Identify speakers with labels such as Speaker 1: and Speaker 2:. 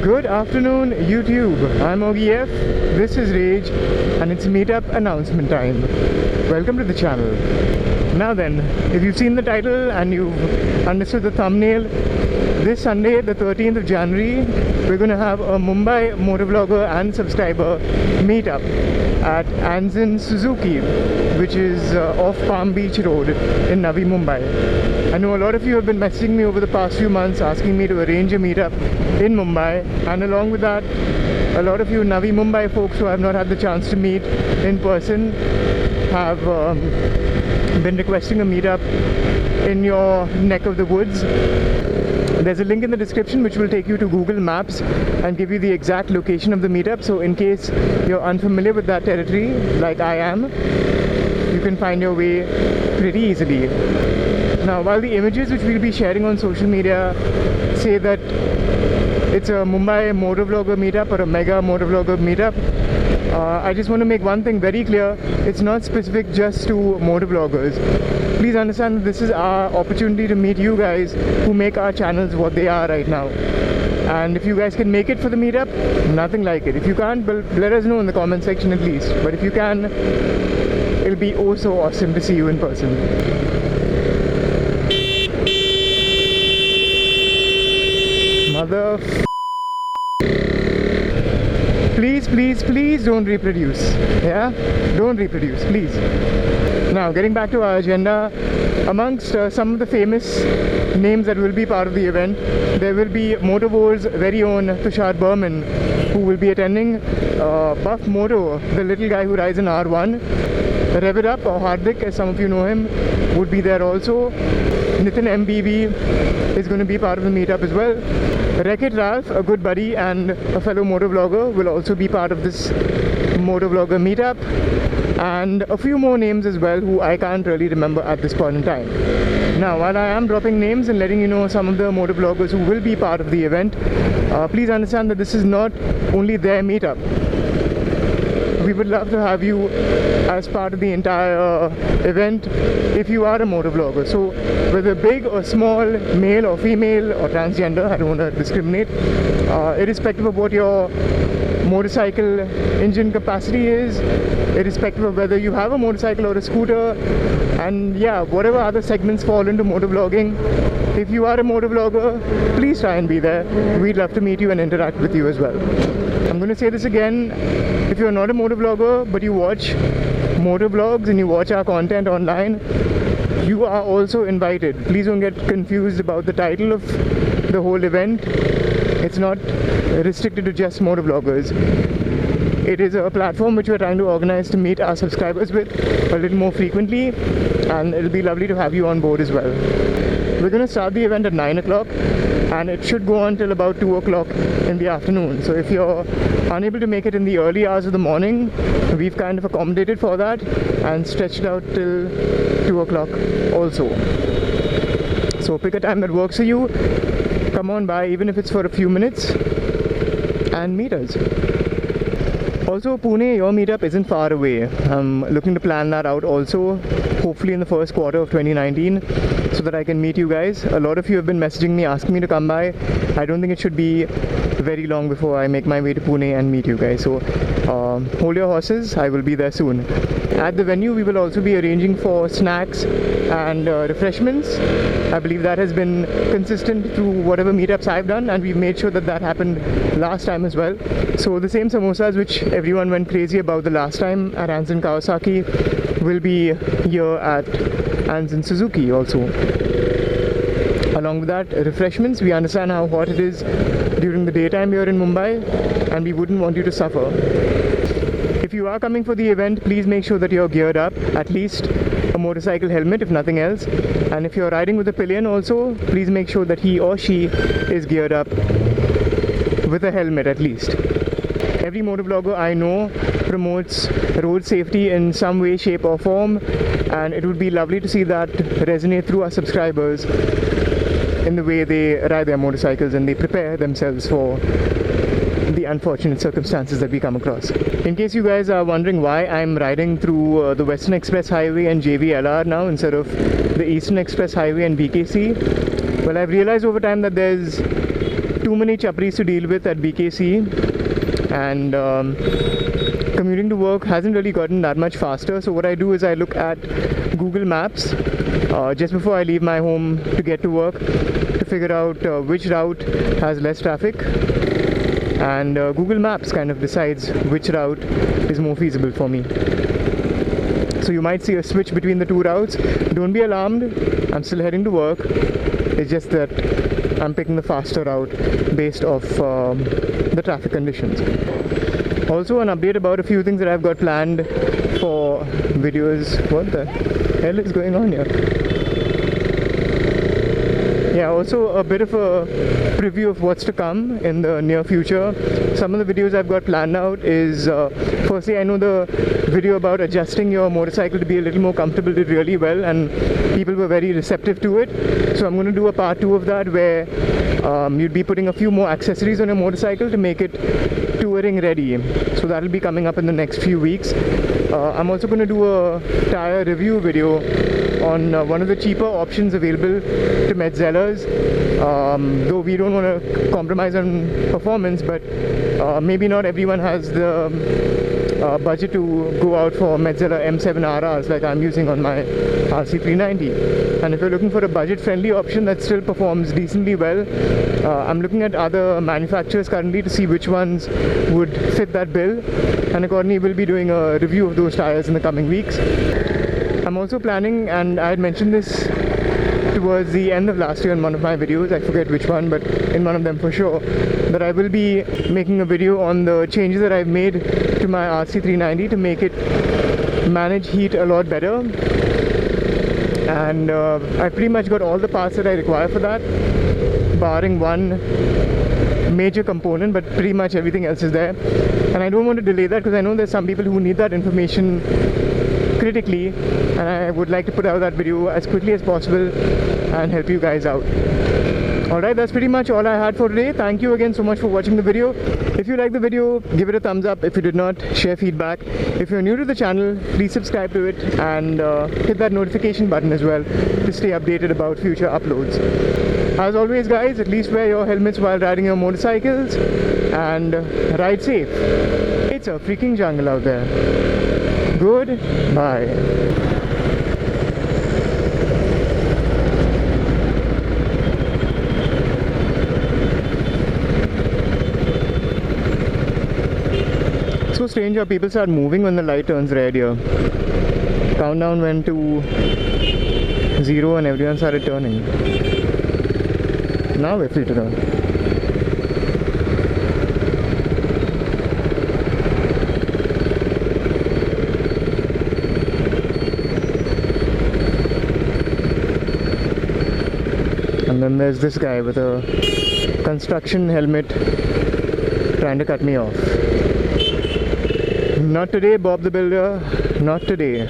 Speaker 1: Good afternoon, YouTube. I'm OGF, this is Rage, and it's meetup announcement time. Welcome to the channel. Now then, if you've seen the title and you've understood the thumbnail, this Sunday, the 13th of January, we're going to have a Mumbai motovlogger and subscriber meetup at Anzen Suzuki, which is off Palm Beach Road in Navi Mumbai. I know a lot of you have been messaging me over the past few months asking me to arrange a meetup in Mumbai, and along with that, a lot of you Navi Mumbai folks who have not had the chance to meet in person have been requesting a meetup in your neck of the woods. There's a link in the description which will take you to Google Maps and give you the exact location of the meetup, so in case you're unfamiliar with that territory, like I am, you can find your way pretty easily. Now, while the images which we'll be sharing on social media say that it's a Mumbai motovlogger meetup or a mega motovlogger meetup, I just want to make one thing very clear. It's not specific just to motovloggers. Please understand that this is our opportunity to meet you guys who make our channels what they are right now. And if you guys can make it for the meetup, nothing like it. If you can't, well, let us know in the comment section at least. But if you can, it'll be oh so awesome to see you in person. Mother... Please don't reproduce. Yeah? Don't reproduce, please. Now, getting back to our agenda, amongst some of the famous names that will be part of the event, there will be Motovor's very own Tushar Berman, who will be attending. Buff Moto, the little guy who rides an R1. Rev It Up, or Hardik, as some of you know him, would be there also. Nitin MBB is going to be part of the meetup as well. Wreck-It Ralph, a good buddy and a fellow motovlogger, will also be part of this motovlogger meetup, and a few more names as well who I can't really remember at this point in time. Now, while I am dropping names and letting you know some of the motovloggers who will be part of the event, please understand that this is not only their meetup. We would love to have you as part of the entire event if you are a motovlogger. So whether big or small, male or female or transgender, I don't want to discriminate, irrespective of what your motorcycle engine capacity is, irrespective of whether you have a motorcycle or a scooter, and yeah, whatever other segments fall into motovlogging, if you are a motovlogger, please try and be there. We'd love to meet you and interact with you as well. I'm going to say this again, if you're not a motovlogger but you watch motovlogs and you watch our content online, you are also invited. Please don't get confused about the title of the whole event. It's not restricted to just motovloggers. It is a platform which we're trying to organize to meet our subscribers with a little more frequently, and it'll be lovely to have you on board as well. We're going to start the event at 9 o'clock and it should go on till about 2 o'clock in the afternoon. So if you're unable to make it in the early hours of the morning, we've kind of accommodated for that and stretched out till 2 o'clock also. So pick a time that works for you, come on by even if it's for a few minutes, and meet us. Also, Pune, your meetup isn't far away. I'm looking to plan that out also, hopefully in the first quarter of 2019, so that I can meet you guys. A lot of you have been messaging me asking me to come by. I don't think it should be very long before I make my way to Pune and meet you guys. So hold your horses, I will be there soon. At the venue, we will also be arranging for snacks and refreshments. I believe that has been consistent through whatever meetups I've done, and we've made sure that that happened last time as well. So the same samosas which everyone went crazy about the last time at Anzen Kawasaki will be here at Anzen Suzuki also. Along with that, refreshments. We understand how hot it is during the daytime here in Mumbai, and we wouldn't want you to suffer. If you are coming for the event, please make sure that you're geared up, at least a motorcycle helmet if nothing else. And if you're riding with a pillion also, please make sure that he or she is geared up with a helmet at least. Every motovlogger I know promotes road safety in some way, shape or form, and it would be lovely to see that resonate through our subscribers in the way they ride their motorcycles and they prepare themselves for the unfortunate circumstances that we come across. In case you guys are wondering why I'm riding through the Western Express Highway and JVLR now instead of the Eastern Express Highway and BKC, well, I've realized over time that there's too many chapris to deal with at BKC, and commuting to work hasn't really gotten that much faster. So what I do is I look at Google Maps just before I leave my home to get to work to figure out which route has less traffic, and Google Maps kind of decides which route is more feasible for me. So you might see a switch between the two routes. Don't be alarmed, I'm still heading to work. It's just that I'm picking the faster route based off the traffic conditions. Also an update about a few things that I've got planned for videos. What the hell is going on here? Yeah, also a bit of a preview of what's to come in the near future. Some of the videos I've got planned out is, firstly, I know the video about adjusting your motorcycle to be a little more comfortable did really well, and people were very receptive to it. So I'm going to do a part 2 of that where you'd be putting a few more accessories on your motorcycle to make it touring ready. So that'll be coming up in the next few weeks. I'm also going to do a tire review video on one of the cheaper options available to Metzellers, though we don't want to compromise on performance, but maybe not everyone has the budget to go out for Metzeler M7 RRs like I'm using on my RC390. And if you're looking for a budget-friendly option that still performs decently well, I'm looking at other manufacturers currently to see which ones would fit that bill, and accordingly we'll be doing a review of those tires in the coming weeks. I'm also planning, and I had mentioned this towards the end of last year in one of my videos, I forget which one, but in one of them for sure, that I will be making a video on the changes that I've made to my RC390 to make it manage heat a lot better. And I pretty much got all the parts that I require for that, barring one major component, but pretty much everything else is there. And I don't want to delay that because I know there's some people who need that information critically, and I would like to put out that video as quickly as possible and help you guys out. Alright, that's pretty much all I had for today. Thank you again so much for watching the video. If you liked the video, give it a thumbs up. If you did not, share feedback. If you're new to the channel, please subscribe to it and hit that notification button as well to stay updated about future uploads. As always guys, at least wear your helmets while riding your motorcycles and ride safe. It's a freaking jungle out there. Goodbye. So strange how people start moving when the light turns red here. Countdown went to 0 and everyone started turning. Now we're free to run. And then there's this guy with a construction helmet trying to cut me off. Not today, Bob the Builder, not today.